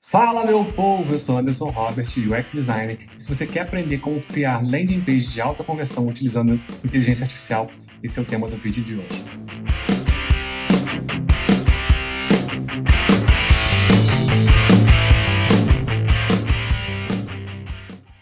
Fala, meu povo! Eu sou Anderson Robert, UX Designer, e se você quer aprender como criar landing page de alta conversão utilizando inteligência artificial, esse é o tema do vídeo de hoje.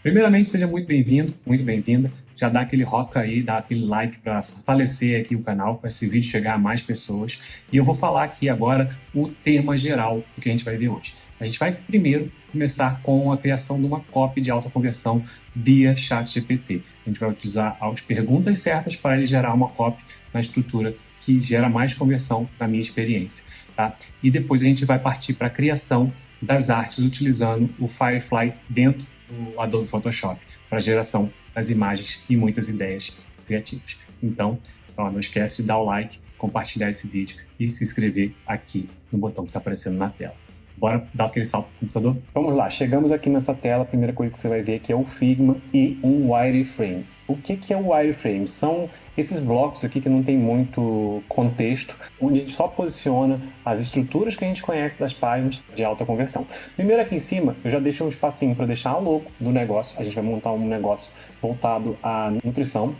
Primeiramente, seja muito bem-vindo, muito bem-vinda. Já dá aquele rock aí, dá aquele like para fortalecer aqui o canal, para esse vídeo chegar a mais pessoas. E eu vou falar aqui agora o tema geral do que a gente vai ver hoje. A gente vai primeiro começar com a criação de uma copy de alta conversão via ChatGPT. A gente vai utilizar as perguntas certas para ele gerar uma copy na estrutura que gera mais conversão na minha experiência. Tá? E depois a gente vai partir para a criação das artes utilizando o Firefly dentro do Adobe Photoshop para geração das imagens e muitas ideias criativas. Então, não esquece de dar o like, compartilhar esse vídeo e se inscrever aqui no botão que está aparecendo na tela. Bora dar aquele salto pro computador? Vamos lá, chegamos aqui nessa tela, a primeira coisa que você vai ver aqui é o Figma e um wireframe. O que é o wireframe? São esses blocos aqui que não tem muito contexto, onde a gente só posiciona as estruturas que a gente conhece das páginas de alta conversão. Primeiro aqui em cima, eu já deixo um espacinho para deixar o logo do negócio. A gente vai montar um negócio voltado à nutrição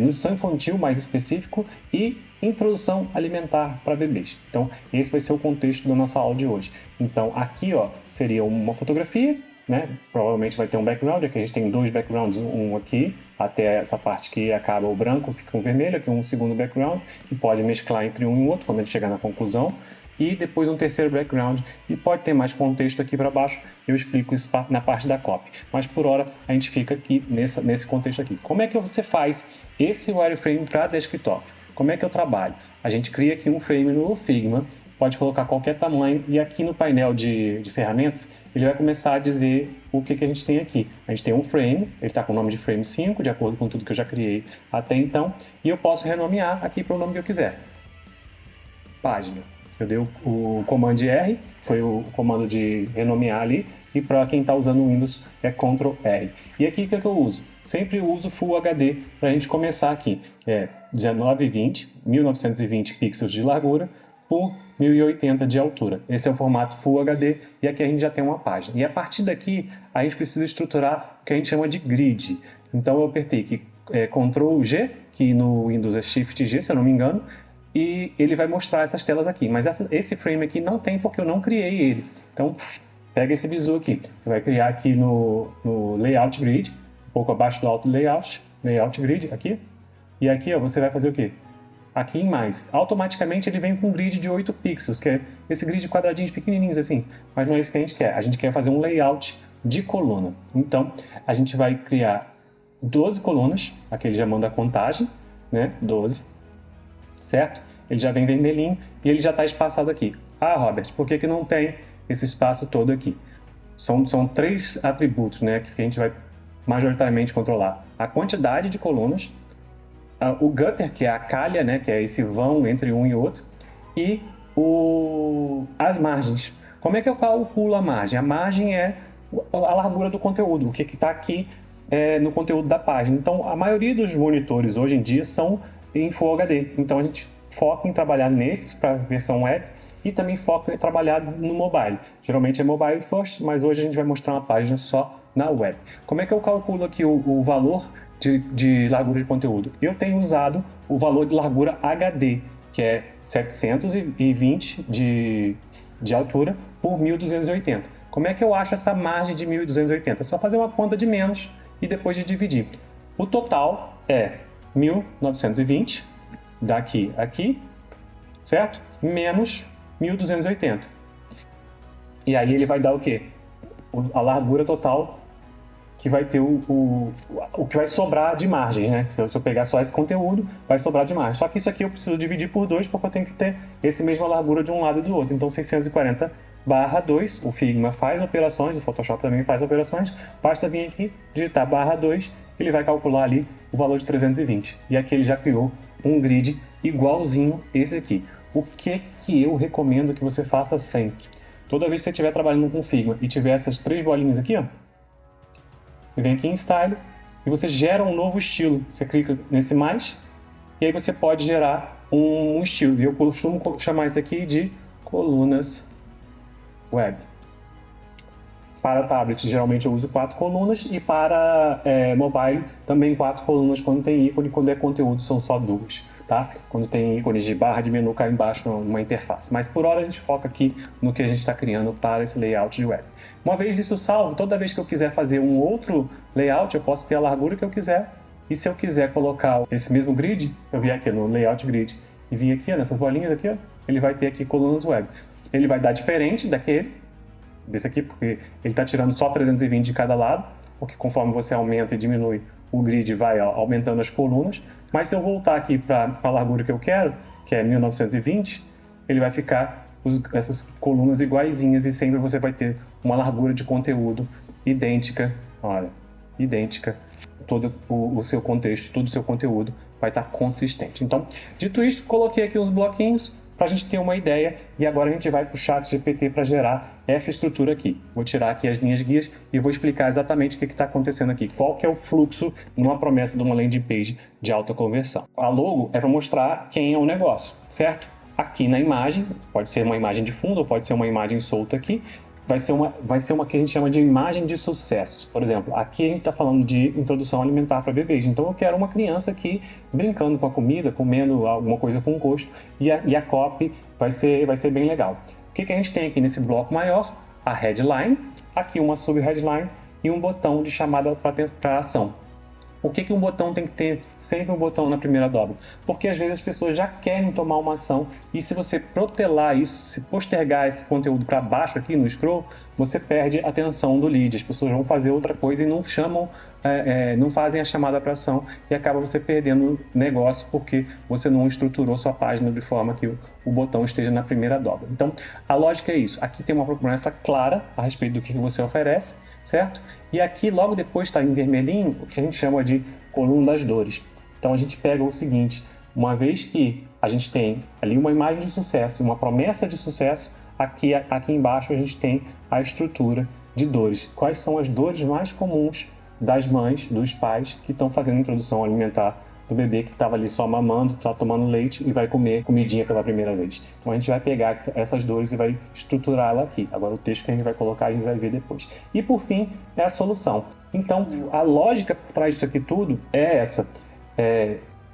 infantil mais específico e introdução alimentar para bebês. Então, esse vai ser o contexto da nossa aula de hoje. Então, aqui seria uma fotografia, né? Provavelmente vai ter um background, aqui a gente tem dois backgrounds, um aqui, até essa parte que acaba o branco, fica um vermelho, aqui um segundo background, que pode mesclar entre um e outro, quando a gente chegar na conclusão, e depois um terceiro background, e pode ter mais contexto aqui para baixo, eu explico isso na parte da copy. Mas por hora, a gente fica aqui nesse contexto aqui. Como é que você faz esse wireframe para desktop? Como é que eu trabalho? A gente cria aqui um frame no Figma, pode colocar qualquer tamanho, e aqui no painel de ferramentas, ele vai começar a dizer o que a gente tem aqui. A gente tem um frame, ele está com o nome de frame 5, de acordo com tudo que eu já criei até então, e eu posso renomear aqui para o nome que eu quiser. Página. Eu dei o comando R, foi o comando de renomear ali, e para quem está usando o Windows é Ctrl R. E aqui o que eu uso? Sempre uso Full HD para a gente começar aqui. 1920 pixels de largura por 1080 de altura. Esse é o formato Full HD e aqui a gente já tem uma página. E a partir daqui a gente precisa estruturar o que a gente chama de grid. Então eu apertei aqui Ctrl G, que no Windows é Shift G, se eu não me engano, e ele vai mostrar essas telas aqui. Mas esse frame aqui não tem porque eu não criei ele. Então pega esse bizu aqui. Você vai criar aqui no Layout Grid, um pouco abaixo do Auto Layout Grid, aqui. E aqui você vai fazer o quê? Aqui em mais. Automaticamente ele vem com um grid de 8 pixels, que é esse grid de quadradinhos pequenininhos assim. Mas não é isso que a gente quer. A gente quer fazer um layout de coluna. Então, a gente vai criar 12 colunas. Aqui ele já manda a contagem, né? 12. Certo? Ele já vem vermelhinho e ele já está espaçado aqui. Ah, Robert, por que não tem esse espaço todo aqui? São 3 atributos, né, que a gente vai majoritariamente controlar. A quantidade de colunas, o gutter, que é a calha, né, que é esse vão entre um e outro, e as margens. Como é que eu calculo a margem? A margem é a largura do conteúdo, o que está aqui no conteúdo da página. Então, a maioria dos monitores hoje em dia são em Full HD. Então, a gente foca em trabalhar nesses para a versão web e também foca em trabalhar no mobile. Geralmente é mobile first, mas hoje a gente vai mostrar uma página só na web. Como é que eu calculo aqui o valor de largura de conteúdo? Eu tenho usado o valor de largura HD, que é 720 de altura por 1280. Como é que eu acho essa margem de 1280? É só fazer uma conta de menos e depois de dividir. O total é 1920, daqui a aqui, certo? Menos 1280. E aí ele vai dar o quê? A largura total que vai ter o que vai sobrar de margem, né? Se eu pegar só esse conteúdo, vai sobrar de margem. Só que isso aqui eu preciso dividir por 2 porque eu tenho que ter essa mesma largura de um lado e do outro. Então 640/2, o Figma faz operações, o Photoshop também faz operações, basta vir aqui, digitar /2, ele vai calcular ali o valor de 320. E aqui ele já criou um grid igualzinho esse aqui. O que eu recomendo que você faça sempre? Toda vez que você estiver trabalhando com Figma e tiver essas 3 bolinhas aqui, você vem aqui em Style e você gera um novo estilo. Você clica nesse mais e aí você pode gerar um estilo. E eu costumo chamar isso aqui de colunas web. Para tablet, geralmente eu uso 4 colunas e para mobile também 4 colunas quando tem ícone, quando é conteúdo são só 2, tá? Quando tem ícones de barra de menu cá embaixo numa interface. Mas por hora a gente foca aqui no que a gente está criando para esse layout de web. Uma vez isso salvo, toda vez que eu quiser fazer um outro layout, eu posso ter a largura que eu quiser. E se eu quiser colocar esse mesmo grid, se eu vier aqui no layout grid e vir aqui nessas bolinhas aqui, ó, ele vai ter aqui colunas web. Ele vai dar diferente desse aqui, porque ele está tirando só 320 de cada lado, porque conforme você aumenta e diminui, o grid vai aumentando as colunas. Mas se eu voltar aqui para a largura que eu quero, que é 1920, ele vai ficar essas colunas iguaizinhas e sempre você vai ter uma largura de conteúdo idêntica, olha, idêntica. Todo o seu contexto, todo o seu conteúdo vai estar consistente. Então, dito isto, coloquei aqui uns bloquinhos para a gente ter uma ideia e agora a gente vai para o ChatGPT para gerar essa estrutura aqui. Vou tirar aqui as minhas guias e vou explicar exatamente o que está acontecendo aqui. Qual que é o fluxo numa promessa de uma landing page de alta conversão. A logo é para mostrar quem é o negócio, certo? Aqui na imagem, pode ser uma imagem de fundo ou pode ser uma imagem solta aqui, vai ser uma que a gente chama de imagem de sucesso. Por exemplo, aqui a gente está falando de introdução alimentar para bebês. Então eu quero uma criança aqui brincando com a comida, comendo alguma coisa com gosto, e a copy vai ser bem legal. O que a gente tem aqui nesse bloco maior? A headline, aqui uma sub-headline e um botão de chamada para ação. Por que um botão tem que ter sempre um botão na primeira dobra? Porque às vezes as pessoas já querem tomar uma ação e se você protelar isso, se postergar esse conteúdo para baixo aqui no scroll, você perde a atenção do lead. As pessoas vão fazer outra coisa e não chamam, não fazem a chamada para ação e acaba você perdendo negócio porque você não estruturou sua página de forma que o botão esteja na primeira dobra. Então, a lógica é isso. Aqui tem uma promessa clara a respeito do que você oferece, certo? E aqui, logo depois, está em vermelhinho, o que a gente chama de coluna das dores. Então, a gente pega o seguinte, uma vez que a gente tem ali uma imagem de sucesso, uma promessa de sucesso, aqui embaixo a gente tem a estrutura de dores. Quais são as dores mais comuns das mães, dos pais que estão fazendo a introdução alimentar do bebê que estava ali só mamando, está tomando leite e vai comer comidinha pela primeira vez. Então a gente vai pegar essas dores e vai estruturá-la aqui. Agora o texto que a gente vai colocar a gente vai ver depois. E por fim é a solução. Então a lógica por trás disso aqui tudo é essa.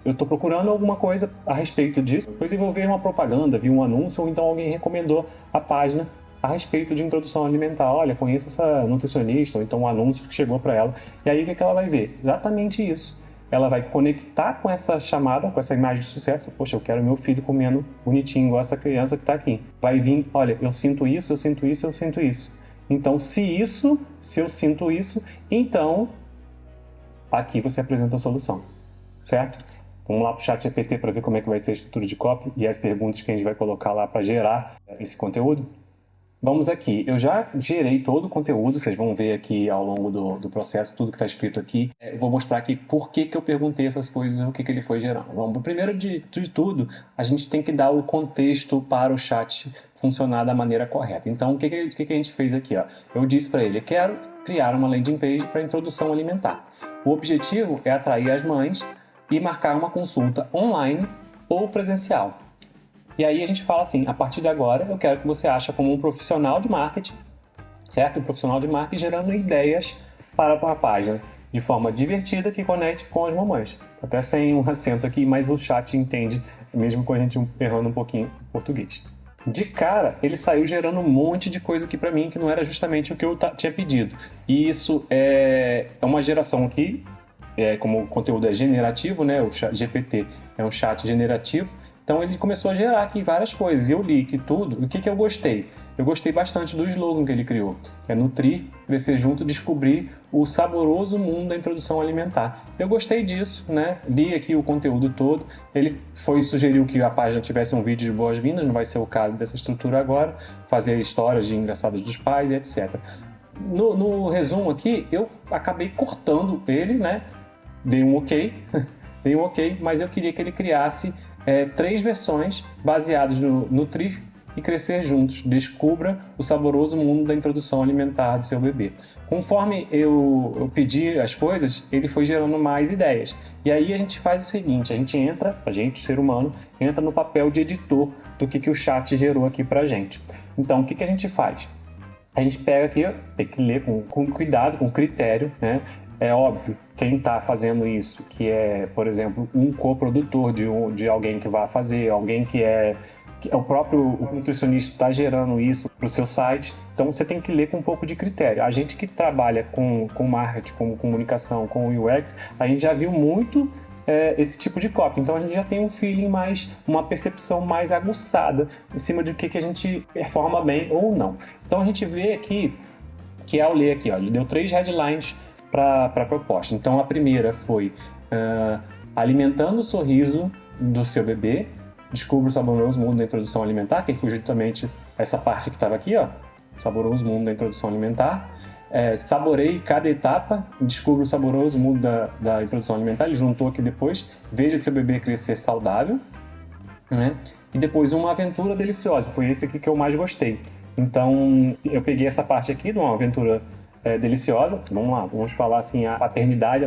Eu estou procurando alguma coisa a respeito disso, depois eu vou ver uma propaganda, vi um anúncio ou então alguém recomendou a página a respeito de introdução alimentar. Olha, conheço essa nutricionista ou então um anúncio que chegou para ela. E aí o que ela vai ver? Exatamente isso. Ela vai conectar com essa chamada, com essa imagem de sucesso. Poxa, eu quero meu filho comendo bonitinho, igual essa criança que está aqui. Vai vir, olha, eu sinto isso, eu sinto isso, eu sinto isso. Então, se eu sinto isso, então aqui você apresenta a solução, certo? Vamos lá para o ChatGPT para ver como é que vai ser a estrutura de copy e as perguntas que a gente vai colocar lá para gerar esse conteúdo. Vamos aqui, eu já gerei todo o conteúdo, vocês vão ver aqui ao longo do processo, tudo que está escrito aqui. Eu vou mostrar aqui por que eu perguntei essas coisas e o que ele foi gerando. Vamos, primeiro de tudo, a gente tem que dar o contexto para o chat funcionar da maneira correta. Então, o que a gente fez aqui? Ó? Eu disse para ele, quero criar uma landing page para introdução alimentar. O objetivo é atrair as mães e marcar uma consulta online ou presencial. E aí a gente fala assim, a partir de agora eu quero que você ache como um profissional de marketing, certo? Um profissional de marketing gerando ideias para uma página de forma divertida que conecte com as mamães. Até sem um acento aqui, mas o chat entende, mesmo com a gente errando um pouquinho em português. De cara, ele saiu gerando um monte de coisa aqui para mim que não era justamente o que eu tinha pedido. E isso é uma geração aqui, como o conteúdo é generativo, né? O GPT é um chat generativo. Então ele começou a gerar aqui várias coisas, e eu li que tudo, o que eu gostei? Eu gostei bastante do slogan que ele criou, que é nutrir, crescer junto, descobrir o saboroso mundo da introdução alimentar. Eu gostei disso, né? Li aqui o conteúdo todo, ele sugeriu que a página tivesse um vídeo de boas-vindas, não vai ser o caso dessa estrutura agora, fazer histórias de engraçadas dos pais e etc. No resumo aqui, eu acabei cortando ele, né? Dei um ok, mas eu queria que ele criasse 3 versões baseadas no Nutrir e Crescer Juntos. Descubra o saboroso mundo da introdução alimentar do seu bebê. Conforme eu pedi as coisas, ele foi gerando mais ideias. E aí a gente faz o seguinte, a gente, ser humano, entra no papel de editor do que o chat gerou aqui pra gente. Então, o que a gente faz? a gente pega aqui, tem que ler com cuidado, com critério, né? É óbvio, quem está fazendo isso, que é, por exemplo, um coprodutor de alguém que vai fazer, alguém que é o próprio nutricionista está gerando isso para o seu site, então você tem que ler com um pouco de critério. A gente que trabalha com marketing, com comunicação, com UX, a gente já viu muito esse tipo de copy. Então a gente já tem um feeling mais, uma percepção mais aguçada em cima de que a gente performa bem ou não. Então a gente vê aqui, que ao ler aqui, ó, ele deu 3 headlines para a proposta. Então a primeira foi alimentando o sorriso do seu bebê, descubra o saboroso mundo da introdução alimentar, que foi justamente essa parte que estava aqui, ó, saboroso mundo da introdução alimentar. Saboreie cada etapa, descubra o saboroso mundo da introdução alimentar. Ele juntou aqui depois, veja seu bebê crescer saudável, né? E depois uma aventura deliciosa, foi esse aqui que eu mais gostei. Então eu peguei essa parte aqui de uma aventura deliciosa. Vamos lá, vamos falar assim, a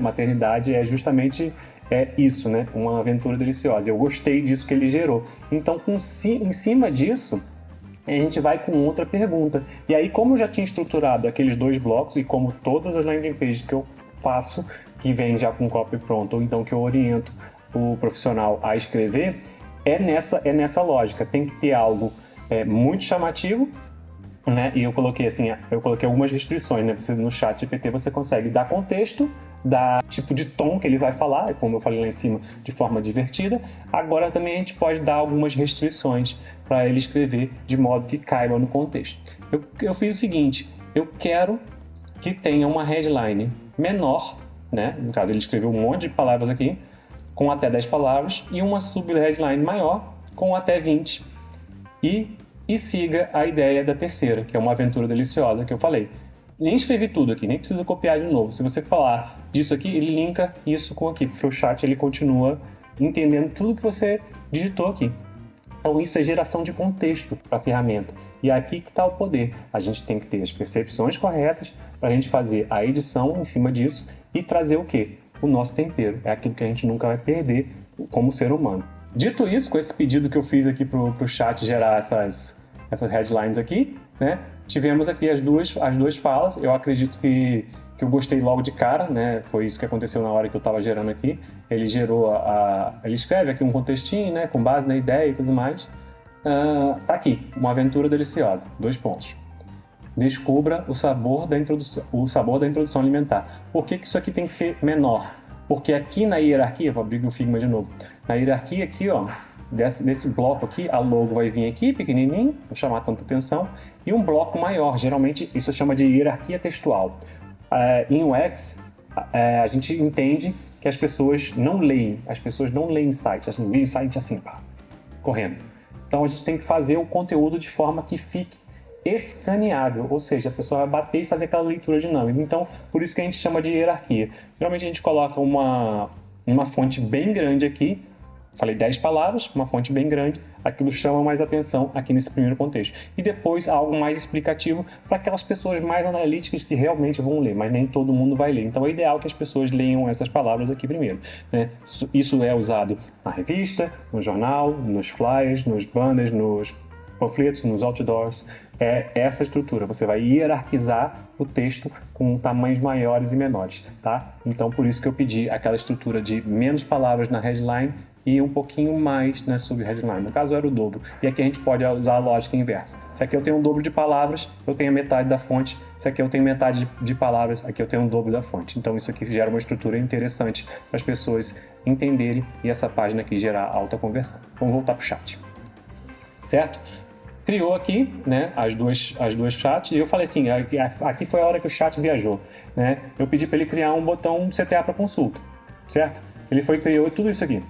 maternidade é justamente isso, né? Uma aventura deliciosa. Eu gostei disso que ele gerou. Então em cima disso, a gente vai com outra pergunta. E aí, como eu já tinha estruturado aqueles 2 blocos, e como todas as landing pages que eu faço, que vem já com copy pronto, ou então que eu oriento o profissional a escrever, é nessa lógica. Tem que ter algo muito chamativo, né? E eu coloquei algumas restrições, né? Você, no chat GPT você consegue dar contexto, dar tipo de tom que ele vai falar, como eu falei lá em cima, de forma divertida. Agora também a gente pode dar algumas restrições para ele escrever de modo que caiba no contexto. Eu fiz o seguinte, eu quero que tenha uma headline menor, né? No caso ele escreveu um monte de palavras aqui, com até 10 palavras, e uma sub-headline maior, com até 20. E siga a ideia da terceira, que é uma aventura deliciosa, que eu falei. Nem escrevi tudo aqui, nem precisa copiar de novo. Se você falar disso aqui, ele linka isso com aqui, porque o chat ele continua entendendo tudo que você digitou aqui. Então isso é geração de contexto para a ferramenta. E é aqui que está o poder. A gente tem que ter as percepções corretas para a gente fazer a edição em cima disso e trazer o quê? O nosso tempero. É aquilo que a gente nunca vai perder como ser humano. Dito isso, com esse pedido que eu fiz aqui para o chat gerar essas headlines aqui, né? Tivemos aqui as duas falas. Eu acredito que eu gostei logo de cara, né? Foi isso que aconteceu na hora que eu estava gerando aqui. Ele gerou ele escreve aqui um contextinho, né? Com base na ideia e tudo mais. Tá aqui, uma aventura deliciosa. 2 pontos. Descubra o sabor da introdução alimentar. Por que isso aqui tem que ser menor? Porque aqui na hierarquia, vou abrir o Figma de novo. Na hierarquia aqui, ó, desse bloco aqui, a logo vai vir aqui, pequenininho, não chamar tanta atenção, e um bloco maior, geralmente isso chama de hierarquia textual. Em UX, a gente entende que as pessoas não leem site, elas não veem site assim, pá, correndo. Então a gente tem que fazer o conteúdo de forma que fique escaneável, ou seja, a pessoa vai bater e fazer aquela leitura dinâmica. Então, por isso que a gente chama de hierarquia. Geralmente a gente coloca uma fonte bem grande aqui, falei 10 palavras, uma fonte bem grande, aquilo chama mais atenção aqui nesse primeiro contexto. E depois algo mais explicativo para aquelas pessoas mais analíticas que realmente vão ler, mas nem todo mundo vai ler. Então é ideal que as pessoas leiam essas palavras aqui primeiro, né? Isso é usado na revista, no jornal, nos flyers, nos banners, nos panfletos, nos outdoors. É essa estrutura, você vai hierarquizar o texto com tamanhos maiores e menores, tá? Então por isso que eu pedi aquela estrutura de menos palavras na headline e um pouquinho mais na sub-headline. No caso era o dobro. E aqui a gente pode usar a lógica inversa. Se aqui eu tenho um dobro de palavras, eu tenho a metade da fonte. Se aqui eu tenho metade de palavras, aqui eu tenho um dobro da fonte. Então isso aqui gera uma estrutura interessante para as pessoas entenderem e essa página aqui gerar alta conversão. Vamos voltar para o chat. Certo? Criou aqui, né, as duas chats, e eu falei assim, aqui foi a hora que o chat viajou, né? Eu pedi para ele criar um botão CTA para consulta, certo? Ele criou tudo isso aqui.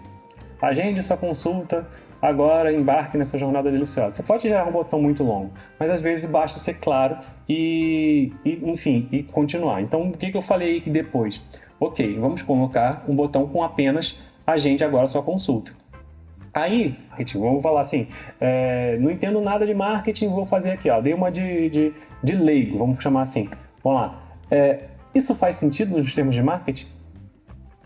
Agende sua consulta, agora embarque nessa jornada deliciosa. Você pode gerar um botão muito longo, mas às vezes basta ser claro enfim, e continuar. Então, o que eu falei aqui depois? Ok, vamos colocar um botão com apenas agende agora sua consulta. Aí, vamos falar assim, não entendo nada de marketing, vou fazer aqui, ó, dei uma de leigo, vamos chamar assim. Vamos lá. Isso faz sentido nos termos de marketing?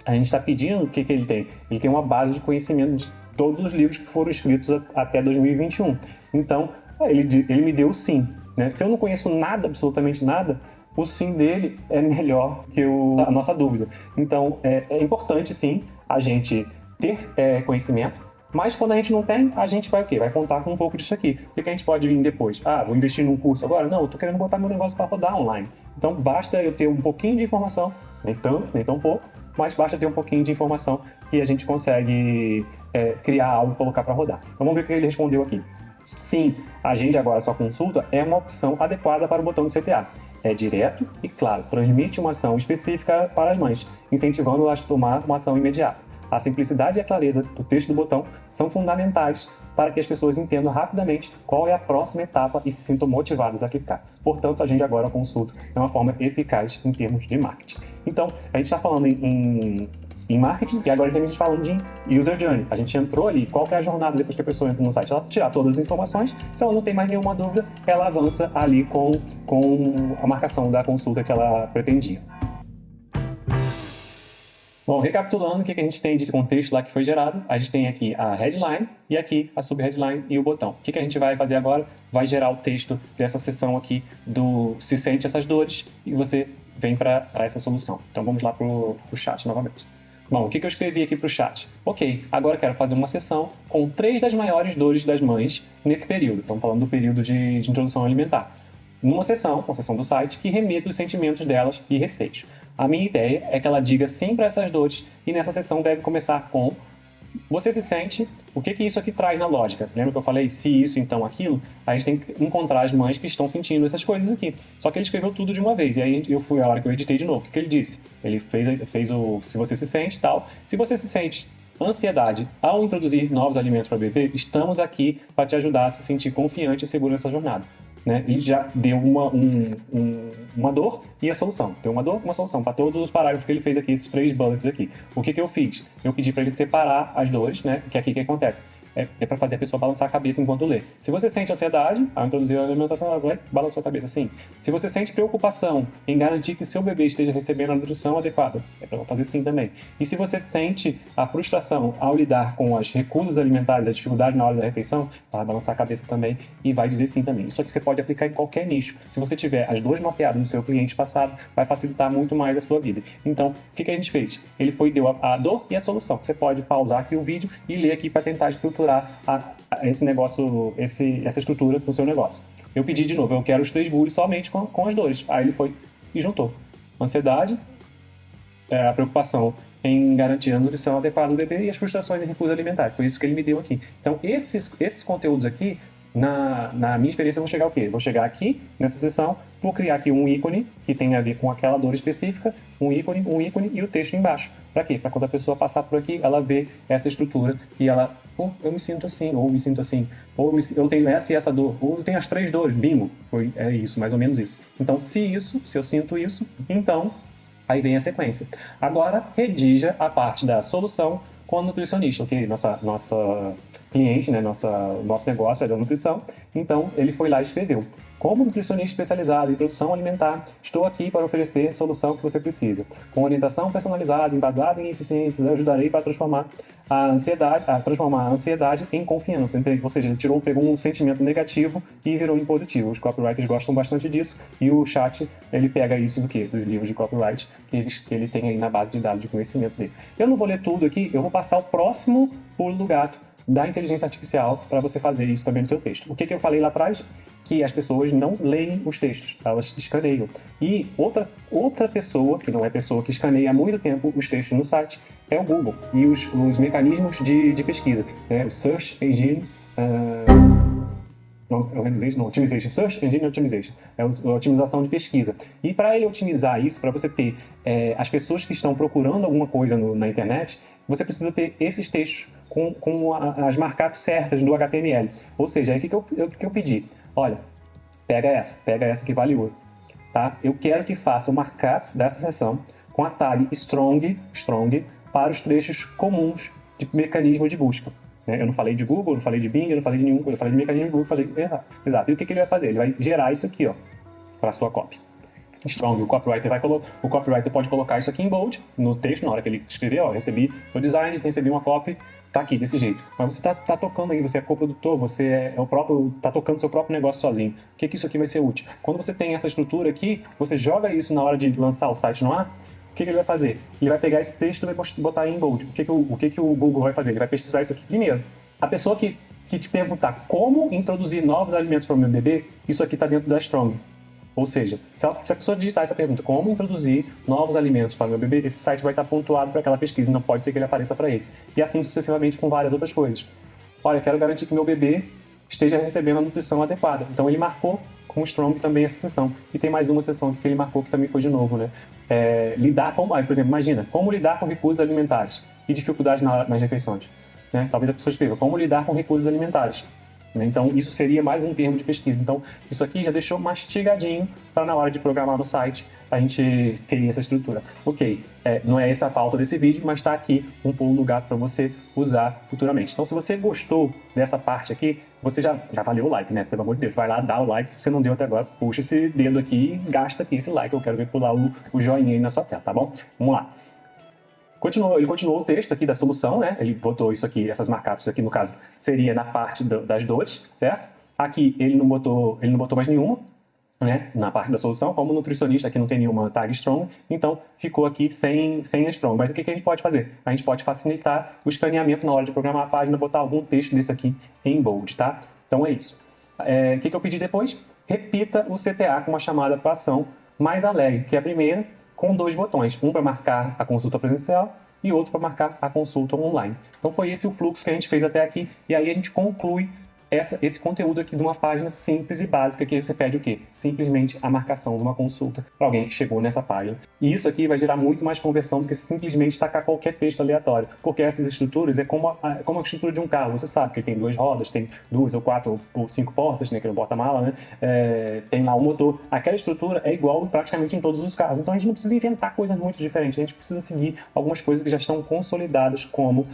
A gente está pedindo o que ele tem? Ele tem uma base de conhecimento de todos os livros que foram escritos até 2021. Então, ele me deu sim. né? Se eu não conheço nada, absolutamente nada, o sim dele é melhor que a nossa dúvida. Então, é importante, sim, a gente ter conhecimento, mas quando a gente não tem, a gente vai o quê? Vai contar com um pouco disso aqui. O que a gente pode vir depois? Vou investir num curso agora? Não, eu tô querendo botar meu negócio para rodar online. Então, basta eu ter um pouquinho de informação, nem tanto, nem tão pouco, mas basta ter um pouquinho de informação que a gente consegue criar algo e colocar para rodar. Então, vamos ver o que ele respondeu aqui. Sim, agende agora sua consulta é uma opção adequada para o botão do CTA. É direto e, claro, transmite uma ação específica para as mães, incentivando-as a tomar uma ação imediata. A simplicidade e a clareza do texto do botão são fundamentais para que as pessoas entendam rapidamente qual é a próxima etapa e se sintam motivadas a clicar. Portanto, agende agora a consulta é uma forma eficaz em termos de marketing. Então, a gente está falando em marketing e agora a gente está falando de user journey. A gente entrou ali, qual que é a jornada depois que a pessoa entra no site? Ela tirar todas as informações, se ela não tem mais nenhuma dúvida, ela avança ali com a marcação da consulta que ela pretendia. Bom, recapitulando o que a gente tem de contexto lá que foi gerado, a gente tem aqui a headline e aqui a subheadline e o botão. O que a gente vai fazer agora? Vai gerar o texto dessa seção aqui do se sente essas dores e você vem para essa solução. Então vamos lá para o chat novamente. Bom, o que eu escrevi aqui para o chat? Ok, agora quero fazer uma sessão com 3 das maiores dores das mães nesse período. Estamos falando do período de introdução alimentar. Numa sessão, uma sessão do site, que remeta os sentimentos delas e receios. A minha ideia é que ela diga sim para essas dores e nessa sessão deve começar com você se sente, o que isso aqui traz na lógica? Lembra que eu falei se isso, então aquilo? A gente tem que encontrar as mães que estão sentindo essas coisas aqui. Só que ele escreveu tudo de uma vez, e aí eu fui a hora que eu editei de novo. O que ele disse? Ele fez o se você se sente e tal. Se você se sente ansiedade ao introduzir novos alimentos para o bebê, estamos aqui para te ajudar a se sentir confiante e seguro nessa jornada. Né? E já deu uma dor e a solução. Deu uma dor, uma solução. Para todos os parágrafos que ele fez aqui, esses 3 bullets aqui. O que eu fiz? Eu pedi para ele separar as dores, né? Que aqui que acontece? É para fazer a pessoa balançar a cabeça enquanto lê. Se você sente ansiedade, ao introduzir a alimentação, ela balançou a cabeça assim. Se você sente preocupação em garantir que seu bebê esteja recebendo a nutrição adequada, é para fazer sim também. E se você sente a frustração ao lidar com as recusas alimentares, a dificuldade na hora da refeição, vai balançar a cabeça também e vai dizer sim também. Isso aqui você pode aplicar em qualquer nicho. Se você tiver as dores mapeadas no seu cliente passado, vai facilitar muito mais a sua vida. Então, o que a gente fez? Ele deu a dor e a solução. Você pode pausar aqui o vídeo e ler aqui para tentar estruturar esse negócio, essa estrutura do seu negócio. Eu pedi de novo, eu quero os 3 bullets somente com as dores. Aí ele foi e juntou. Ansiedade, a preocupação em garantir a nutrição adequada do bebê e as frustrações em recusa alimentar. Foi isso que ele me deu aqui. Então, esses conteúdos aqui, na minha experiência, eu vou chegar o quê? Vou chegar aqui, nessa seção, vou criar aqui um ícone que tem a ver com aquela dor específica, um ícone e o texto embaixo. Para quê? Para quando a pessoa passar por aqui, ela vê essa estrutura e ela, eu me sinto assim, ou me sinto assim, ou eu tenho essa e essa dor, ou eu tenho as 3 dores, bingo, é isso, mais ou menos isso. Então, se eu sinto isso, então, aí vem a sequência. Agora, redija a parte da solução com a nutricionista, ok? Nossa cliente, né? Nosso negócio é da nutrição, então ele foi lá e escreveu: como nutricionista especializado em introdução alimentar, estou aqui para oferecer a solução que você precisa. Com orientação personalizada, embasada em eficiências, ajudarei para transformar a ansiedade em confiança. Ou seja, ele pegou um sentimento negativo e virou em positivo. Os copywriters gostam bastante disso e o chat, ele pega isso do quê? Dos livros de copyright que ele tem aí na base de dados de conhecimento dele. Eu não vou ler tudo aqui, eu vou passar o próximo pulo do gato da inteligência artificial para você fazer isso também no seu texto. O que eu falei lá atrás? Que as pessoas não leem os textos, elas escaneiam. E outra pessoa, que não é pessoa que escaneia há muito tempo os textos no site, é o Google e os mecanismos de pesquisa, né? O Search Engine Optimization, Search Engine Optimization, é a otimização de pesquisa. E para ele otimizar isso, para você ter as pessoas que estão procurando alguma coisa na internet, você precisa ter esses textos com as markups certas do HTML. Ou seja, aí o que eu pedi? Olha, pega essa que vale ouro. Tá? Eu quero que faça o markup dessa seção com a tag strong para os trechos comuns de mecanismo de busca. Eu não falei de Google, não falei de Bing, eu não falei de nenhum, eu falei de mecanismo de Google, falei exato. E o que ele vai fazer? Ele vai gerar isso aqui, ó, para a sua copy. Strong, o copywriter pode colocar isso aqui em bold no texto, na hora que ele escrever, ó, recebi design, recebi uma copy, tá aqui, desse jeito. Mas você tá tocando aí, você é coprodutor, você é o próprio, tá tocando seu próprio negócio sozinho. O que isso aqui vai ser útil? Quando você tem essa estrutura aqui, você joga isso na hora de lançar o site no ar, o que ele vai fazer? Ele vai pegar esse texto e vai botar em bold. O que o Google vai fazer? Ele vai pesquisar isso aqui primeiro. A pessoa que te perguntar como introduzir novos alimentos para o meu bebê, isso aqui está dentro da Strong. Ou seja, se a pessoa digitar essa pergunta, como introduzir novos alimentos para o meu bebê, esse site vai estar pontuado para aquela pesquisa, não pode ser que ele apareça para ele. E assim sucessivamente com várias outras coisas. Olha, quero garantir que meu bebê esteja recebendo a nutrição adequada. Então ele marcou com o Strong também essa seção. E tem mais uma seção que ele marcou que também foi de novo, né? Lidar com, por exemplo, imagina, como lidar com recursos alimentares e dificuldades nas refeições. Né? Talvez a pessoa escreva, como lidar com recursos alimentares. Então, isso seria mais um termo de pesquisa. Então, isso aqui já deixou mastigadinho para na hora de programar no site a gente ter essa estrutura. Ok, não é essa a pauta desse vídeo, mas está aqui um pulo do gato para você usar futuramente. Então, se você gostou dessa parte aqui, você já valeu o like, né? Pelo amor de Deus, vai lá, dá o like. Se você não deu até agora, puxa esse dedo aqui e gasta aqui esse like. Eu quero ver pular o joinha aí na sua tela, tá bom? Vamos lá. Ele continuou o texto aqui da solução, né? Ele botou isso aqui, essas markups aqui, no caso, seria na parte das dores, certo? Aqui ele não botou mais nenhuma, né? Na parte da solução, como nutricionista aqui não tem nenhuma tag strong, então ficou aqui sem a strong. Mas o que a gente pode fazer? A gente pode facilitar o escaneamento na hora de programar a página, botar algum texto desse aqui em bold, tá? Então é isso. O que eu pedi depois? Repita o CTA com uma chamada para ação mais alegre, que é a primeira, com 2 botões, um para marcar a consulta presencial e outro para marcar a consulta online. Então foi esse o fluxo que a gente fez até aqui, e aí a gente conclui esse conteúdo aqui de uma página simples e básica, que você pede o quê? Simplesmente a marcação de uma consulta para alguém que chegou nessa página. E isso aqui vai gerar muito mais conversão do que simplesmente tacar qualquer texto aleatório, porque essas estruturas é como a estrutura de um carro. Você sabe que ele tem 2 rodas, tem 2 ou 4 ou 5 portas, né, que é o porta-mala, né? Tem lá o motor. Aquela estrutura é igual praticamente em todos os carros. Então a gente não precisa inventar coisas muito diferentes, a gente precisa seguir algumas coisas que já estão consolidadas como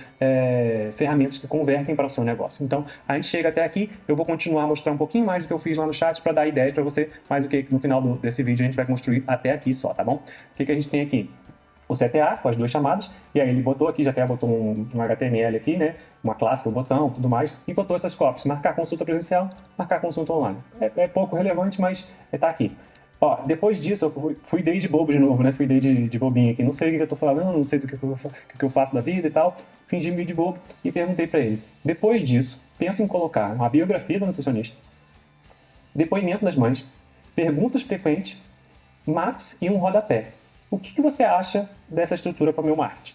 ferramentas que convertem para o seu negócio. Então a gente chega até aqui, eu vou continuar a mostrar um pouquinho mais do que eu fiz lá no chat para dar ideias para você, mas o que no final desse vídeo a gente vai construir até aqui só, tá bom? O que a gente tem aqui? O CTA com as 2 chamadas, e aí ele botou aqui, já até botou um HTML aqui, né? Uma classe, um botão, tudo mais, e botou essas copies, marcar consulta presencial, marcar consulta online. É pouco relevante, mas tá aqui. Ó, depois disso, eu fui day de bobo de novo, né? Fui day de bobinho aqui. Não sei o que eu tô falando, não sei do que eu faço da vida e tal. Fingi meio de bobo e perguntei para ele. Depois disso, penso em colocar uma biografia do nutricionista, depoimento das mães, perguntas frequentes, maps e um rodapé. O que você acha dessa estrutura para o meu marketing?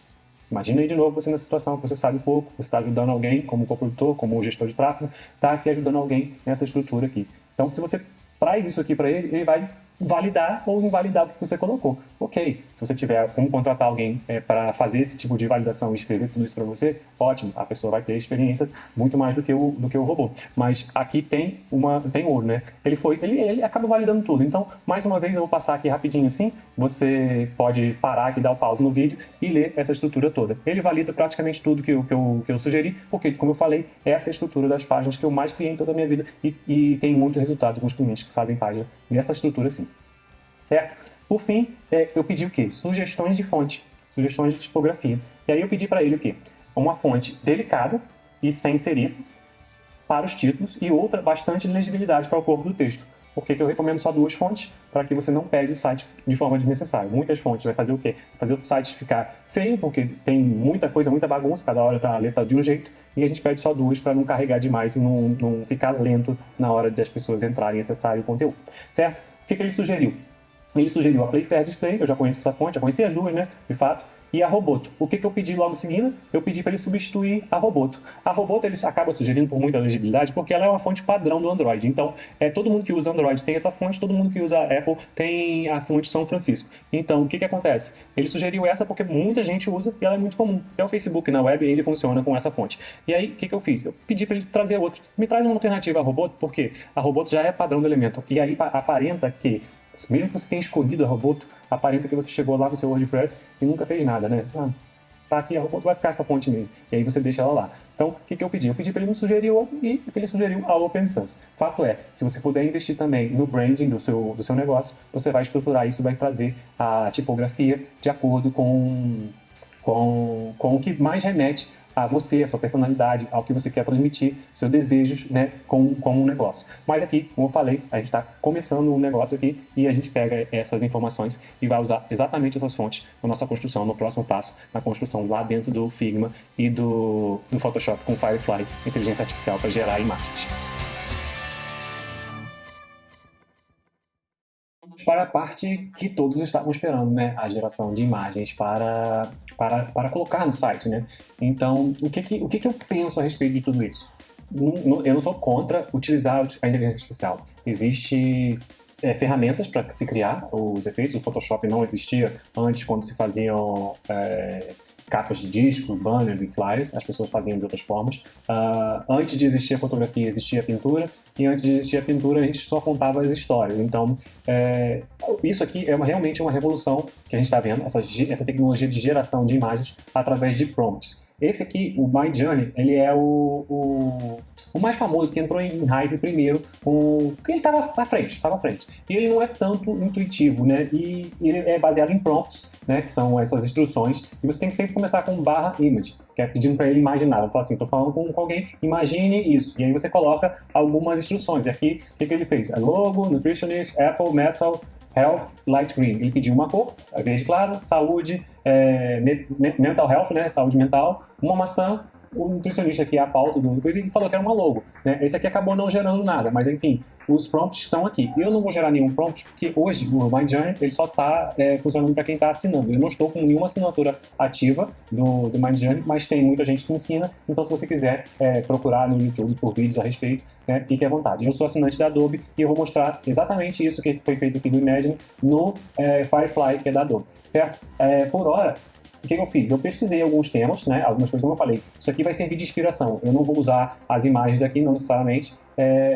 Imagina aí de novo você na situação que você sabe pouco, você está ajudando alguém como coprodutor, como gestor de tráfego, está aqui ajudando alguém nessa estrutura aqui. Então, se você traz isso aqui para ele, ele vai validar ou invalidar o que você colocou. Ok, se você tiver como contratar alguém para fazer esse tipo de validação e escrever tudo isso para você, ótimo, a pessoa vai ter experiência muito mais do que o robô. Mas aqui tem ouro, né? Ele acaba validando tudo. Então, mais uma vez, eu vou passar aqui rapidinho assim, você pode parar aqui, dar o pause no vídeo e ler essa estrutura toda. Ele valida praticamente tudo que eu sugeri, porque, como eu falei, essa é a estrutura das páginas que eu mais criei em toda a minha vida e tem muito resultado com os clientes que fazem página nessa estrutura assim. Certo? Por fim, eu pedi o quê? Sugestões de fonte, sugestões de tipografia. E aí eu pedi para ele o quê? Uma fonte delicada e sem serif para os títulos e outra bastante legibilidade para o corpo do texto. Por que eu recomendo só 2 fontes? Para que você não perde o site de forma desnecessária. Muitas fontes vai fazer o quê? Fazer o site ficar feio, porque tem muita coisa, muita bagunça, cada hora tá a letra de um jeito, e a gente pede só 2 para não carregar demais e não ficar lento na hora das pessoas entrarem e acessarem o conteúdo. Certo? O que ele sugeriu? Ele sugeriu a Playfair Display, eu já conheço essa fonte, já conheci as 2, né, de fato, e a Roboto. O que eu pedi logo em seguida? Eu pedi para ele substituir a Roboto. A Roboto ele acaba sugerindo por muita legibilidade, porque ela é uma fonte padrão do Android. Então, todo mundo que usa Android tem essa fonte, todo mundo que usa Apple tem a fonte São Francisco. Então, o que acontece? Ele sugeriu essa porque muita gente usa e ela é muito comum. Até o Facebook na web ele funciona com essa fonte. E aí, o que eu fiz? Eu pedi para ele trazer outra. Me traz uma alternativa à Roboto, porque a Roboto já é padrão do Elementor. E aí aparenta que mesmo que você tenha escolhido a Roboto, aparenta que você chegou lá no seu WordPress e nunca fez nada, né? Tá aqui, a Roboto vai ficar essa fonte mesmo. E aí você deixa ela lá. Então, o que eu pedi? Eu pedi para ele me sugerir outro e ele sugeriu a OpenSans. Fato é, se você puder investir também no branding do seu negócio, você vai estruturar isso, vai trazer a tipografia de acordo com com o que mais remete a você, a sua personalidade, ao que você quer transmitir, seus desejos, né, com um negócio. Mas aqui, como eu falei, a gente está começando um negócio aqui e a gente pega essas informações e vai usar exatamente essas fontes na nossa construção, no próximo passo, na construção lá dentro do Figma e do Photoshop com Firefly, inteligência artificial para gerar imagens. Para a parte que todos estavam esperando, né? A geração de imagens para colocar no site, né? Então, o que eu penso a respeito de tudo isso? Eu não sou contra utilizar a inteligência artificial. Existe ferramentas para se criar os efeitos. O Photoshop não existia antes, quando se faziam capas de disco, banners e flyers. As pessoas faziam de outras formas. Antes de existir a fotografia, existia a pintura. E antes de existir a pintura, a gente só contava as histórias. Então, isso aqui é realmente uma revolução que a gente está vendo, essa tecnologia de geração de imagens através de prompts. Esse aqui, o Midjourney, ele é o mais famoso, que entrou em hype primeiro, porque ele estava à frente. E ele não é tanto intuitivo, né? E ele é baseado em prompts, né? Que são essas instruções. E você tem que sempre começar com /image, que é pedindo para ele imaginar. Vamos falar assim, estou falando com alguém, imagine isso. E aí você coloca algumas instruções. E aqui, o que ele fez? Logo, nutritionist, Apple, metal, health, light green. Ele pediu uma cor, verde claro, saúde, mental health, né, saúde mental, uma maçã. O nutricionista aqui, a pauta do coisa, ele falou que era uma logo, né? Esse aqui acabou não gerando nada, mas enfim, os prompts estão aqui. Eu não vou gerar nenhum prompt, porque hoje o Midjourney ele só está funcionando para quem está assinando. Eu não estou com nenhuma assinatura ativa do Midjourney, mas tem muita gente que ensina, então se você quiser procurar no YouTube por vídeos a respeito, né, fique à vontade. Eu sou assinante da Adobe e eu vou mostrar exatamente isso que foi feito aqui do Imagine no Firefly, que é da Adobe, certo? Por hora, o que eu fiz? Eu pesquisei alguns temas, né, algumas coisas, como eu falei, isso aqui vai servir de inspiração. Eu não vou usar as imagens daqui, não necessariamente,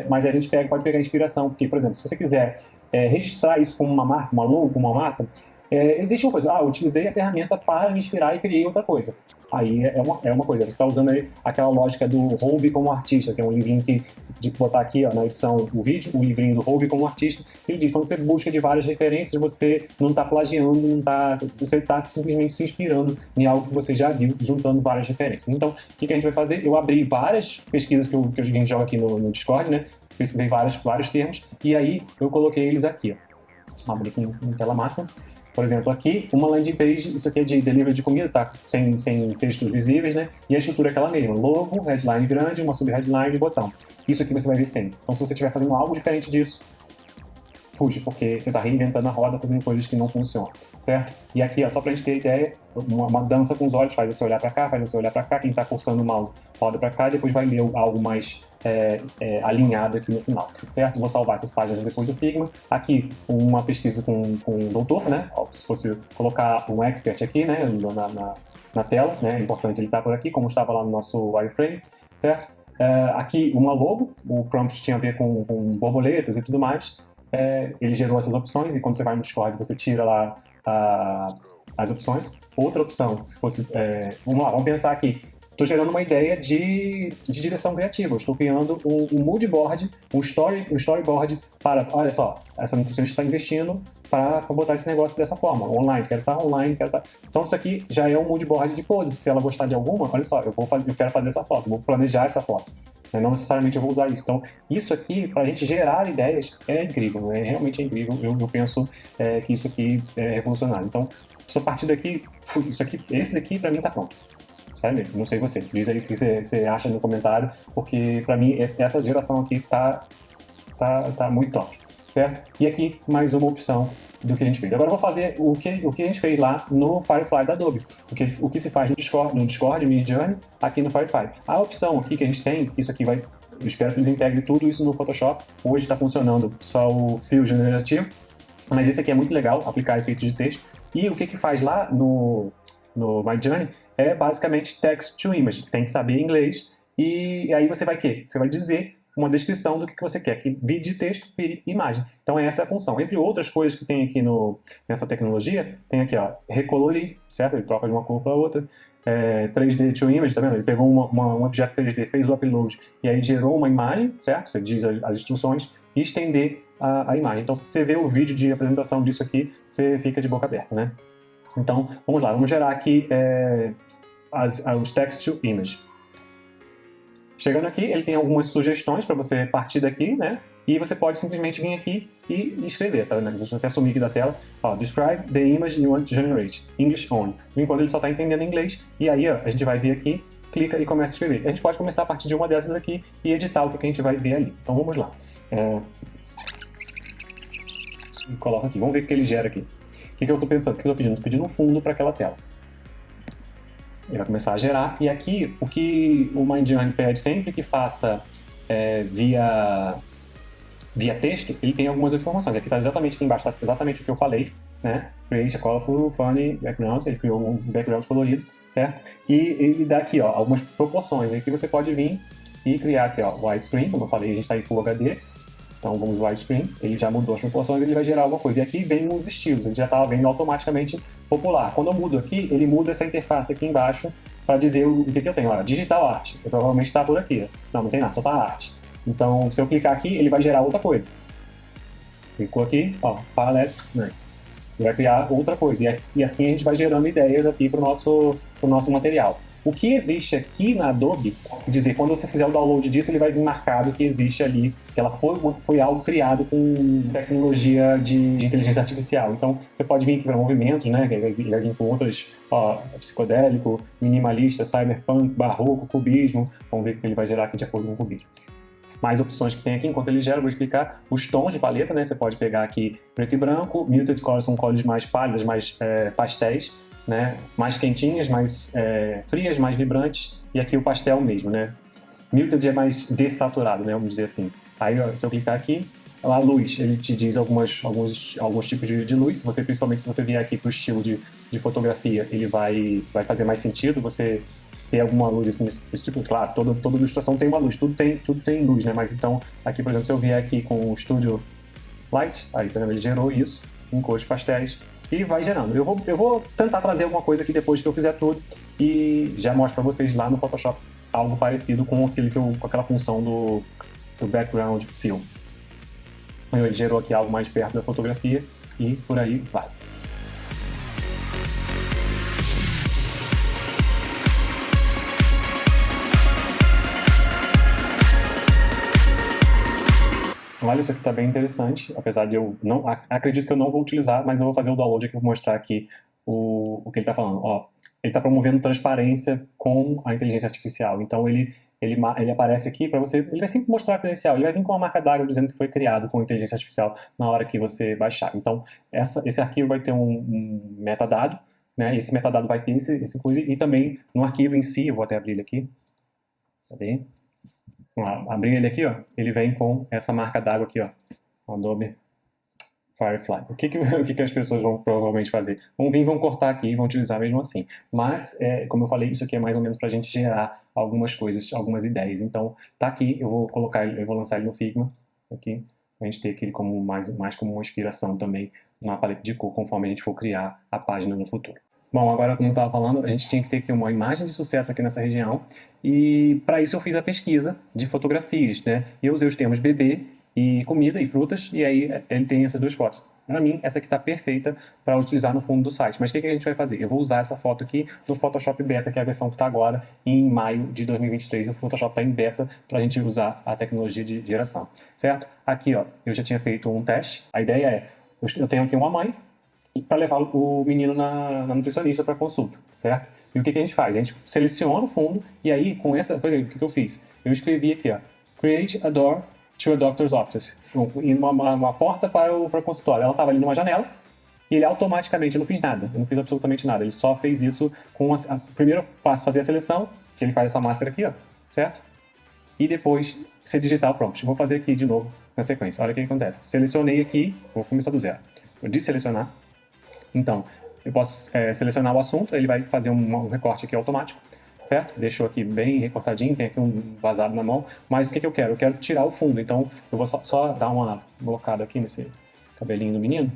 mas a gente pode pegar inspiração, porque, por exemplo, se você quiser registrar isso como uma marca, uma logo, como uma marca, existe uma coisa, eu utilizei a ferramenta para me inspirar e criei outra coisa. Aí é uma coisa, você está usando aí aquela lógica do Hobby como artista, que é um livrinho de botar aqui ó, na edição o vídeo, o livrinho do Hobby como artista, ele diz que quando você busca de várias referências, você não está plagiando, você está simplesmente se inspirando em algo que você já viu, juntando várias referências. Então, o que a gente vai fazer? Eu abri várias pesquisas que a gente joga aqui no Discord, né? Pesquisei vários termos, e aí eu coloquei eles aqui, ó. Abri com tela máxima. Por exemplo, aqui, uma landing page, isso aqui é de delivery de comida, tá? Sem textos visíveis, né? E a estrutura é aquela mesma, logo, headline grande, uma sub-headline e botão. Isso aqui você vai ver sempre. Então, se você estiver fazendo algo diferente disso, fuja, porque você está reinventando a roda, fazendo coisas que não funcionam, certo? E aqui, ó, só pra gente ter ideia, uma dança com os olhos, faz você olhar para cá, faz você olhar para cá, quem está cursando o mouse roda para cá e depois vai ler algo mais alinhado aqui no final, certo? Vou salvar essas páginas depois do Figma. Aqui, uma pesquisa com um doutor, né? Se fosse colocar um expert aqui, né, na tela, né? É importante ele estar por aqui, como estava lá no nosso wireframe, certo? Aqui, uma logo, o prompt tinha a ver com borboletas e tudo mais. Ele gerou essas opções e quando você vai no Discord, você tira lá as opções. Outra opção, se fosse... vamos pensar aqui. Estou gerando uma ideia de direção criativa. Eu estou criando um mood board, um storyboard para... Olha só, essa nutricionista está investindo para botar esse negócio dessa forma. Online, quero estar online, quero estar... Então isso aqui já é um mood board de poses. Se ela gostar de alguma, olha só, eu quero fazer essa foto, vou planejar essa foto. Não necessariamente eu vou usar isso. Então, isso aqui, para a gente gerar ideias, é incrível. Realmente é incrível. Eu penso que isso aqui é revolucionário. Então, a partir daqui, esse daqui, para mim, tá pronto. Sabe? Não sei você. Diz aí o que você acha no comentário, porque, para mim, essa geração aqui tá muito top. Certo? E aqui, mais uma opção do que a gente fez. Agora eu vou fazer o que a gente fez lá no Firefly da Adobe. O que se faz no Discord, Midjourney, aqui no Firefly. A opção aqui que a gente tem, que isso aqui vai... Eu espero que eles integrem tudo isso no Photoshop. Hoje está funcionando só o fio generativo, mas esse aqui é muito legal, aplicar efeitos de texto. E o que faz lá no Midjourney é basicamente text to image. Tem que saber inglês e aí você vai quê? Você vai dizer uma descrição do que você quer, que vídeo, texto e imagem. Então essa é a função. Entre outras coisas que tem aqui nessa tecnologia, tem aqui, ó, recolorir, certo? Ele troca de uma cor para outra. 3D to image, tá vendo? Ele pegou um objeto 3D, fez o upload e aí gerou uma imagem, certo? Você diz as instruções e estender a imagem. Então se você vê o vídeo de apresentação disso aqui, você fica de boca aberta, né? Então, vamos lá, vamos gerar aqui os text to image. Chegando aqui, ele tem algumas sugestões para você partir daqui, né? E você pode simplesmente vir aqui e escrever, tá? Deixa eu até sumir aqui da tela. Ó, describe the image you want to generate. English only. Enquanto ele só está entendendo inglês. E aí, ó, a gente vai vir aqui, clica e começa a escrever. A gente pode começar a partir de uma dessas aqui e editar o que a gente vai ver ali. Então, vamos lá. E coloca aqui. Vamos ver o que ele gera aqui. O que eu estou pensando? O que eu estou pedindo? Estou pedindo um fundo para aquela tela. Ele vai começar a gerar. E aqui, o que o Midjourney pede sempre que faça via texto, ele tem algumas informações. Aqui está exatamente aqui embaixo, está exatamente o que eu falei, né? Create a colorful, funny background. Ele criou um background colorido, certo? E ele dá aqui, ó, algumas proporções. Aqui você pode vir e criar aqui, ó, widescreen. Como eu falei, a gente está em Full HD. Então vamos widescreen, ele já mudou as proporções, ele vai gerar alguma coisa. E aqui vem os estilos, a gente já estava vendo automaticamente popular. Quando eu mudo aqui, ele muda essa interface aqui embaixo para dizer o que eu tenho. Olha, digital art, provavelmente está por aqui. Não tem nada, só está arte. Então se eu clicar aqui, ele vai gerar outra coisa. Clicou aqui, ó, palette, né? Ele vai criar outra coisa. E assim a gente vai gerando ideias aqui para o nosso material. O que existe aqui na Adobe, quer dizer, quando você fizer o download disso, ele vai vir marcado que existe ali, que ela foi algo criado com tecnologia de inteligência artificial. Então, você pode vir aqui para movimentos, né? Ele vai vir com outras, ó, psicodélico, minimalista, cyberpunk, barroco, cubismo. Vamos ver o que ele vai gerar aqui de acordo com o cubismo. Mais opções que tem aqui, enquanto ele gera, eu vou explicar os tons de paleta, né? Você pode pegar aqui preto e branco, muted colors são cores mais pálidas, mais pastéis, né? Mais quentinhas, mais frias, mais vibrantes, e aqui o pastel mesmo, né? Muted é mais dessaturado, né? Vamos dizer assim. Aí, ó, se eu clicar aqui, a luz, ele te diz alguns tipos de luz. Principalmente se você vier aqui para o estilo de fotografia, ele vai fazer mais sentido você ter alguma luz assim, esse tipo. Claro, toda ilustração tem uma luz, tudo tem luz, né? Mas então, aqui, por exemplo, se eu vier aqui com o Studio Light, aí tá vendo? Ele gerou isso em cores pastéis e vai gerando. Eu vou tentar trazer alguma coisa aqui depois que eu fizer tudo e já mostro para vocês lá no Photoshop algo parecido com aquela função do background fill. Ele gerou aqui algo mais perto da fotografia e por aí vai. Olha, isso aqui está bem interessante, apesar de eu não acredito que eu não vou utilizar, mas eu vou fazer o download aqui para mostrar aqui o que ele está falando. Ó, ele está promovendo transparência com a inteligência artificial. Então ele aparece aqui para você, ele vai sempre mostrar a credencial, ele vai vir com uma marca d'água dizendo que foi criado com inteligência artificial na hora que você baixar. Então esse arquivo vai ter um metadado, né? Esse metadado vai ter esse coisa, e também no arquivo em si, eu vou até abrir ele aqui. Cadê? Abrir ele aqui, ó, ele vem com essa marca d'água aqui, ó, Adobe Firefly. O que as pessoas vão provavelmente fazer? Vão cortar aqui e vão utilizar mesmo assim. Mas, como eu falei, isso aqui é mais ou menos para a gente gerar algumas coisas, algumas ideias. Então, tá aqui, eu vou lançar ele no Figma, aqui, a gente ter aquele como mais como uma inspiração também na paleta de cor, conforme a gente for criar a página no futuro. Bom, agora, como eu estava falando, a gente tinha que ter aqui uma imagem de sucesso aqui nessa região, e para isso eu fiz a pesquisa de fotografias, né? E eu usei os termos bebê e comida e frutas, e aí ele tem essas duas fotos. Para mim, essa aqui está perfeita para utilizar no fundo do site. Mas o que a gente vai fazer? Eu vou usar essa foto aqui no Photoshop Beta, que é a versão que está agora, em maio de 2023. O Photoshop está em beta para a gente usar a tecnologia de geração, certo? Aqui, ó, eu já tinha feito um teste. A ideia é, eu tenho aqui uma mãe, para levar o menino na nutricionista para consulta, certo? E o que a gente faz? A gente seleciona o fundo, e aí, com essa coisa, o que eu fiz? Eu escrevi aqui, ó, create a door to a doctor's office, uma porta para o consultório. Ela estava ali numa janela, e ele automaticamente, eu não fiz nada, eu não fiz absolutamente nada, ele só fez isso com o primeiro passo, fazer a seleção, que ele faz essa máscara aqui, ó, certo? E depois, você digitar o prompt. Vou fazer aqui de novo, na sequência. Olha o que acontece. Selecionei aqui, vou começar do zero. Eu desselecionar. Então, eu posso selecionar o assunto, ele vai fazer um recorte aqui automático, certo? Deixou aqui bem recortadinho, tem aqui um vazado na mão, mas o que eu quero? Eu quero tirar o fundo, então eu vou só dar uma blocada aqui nesse cabelinho do menino.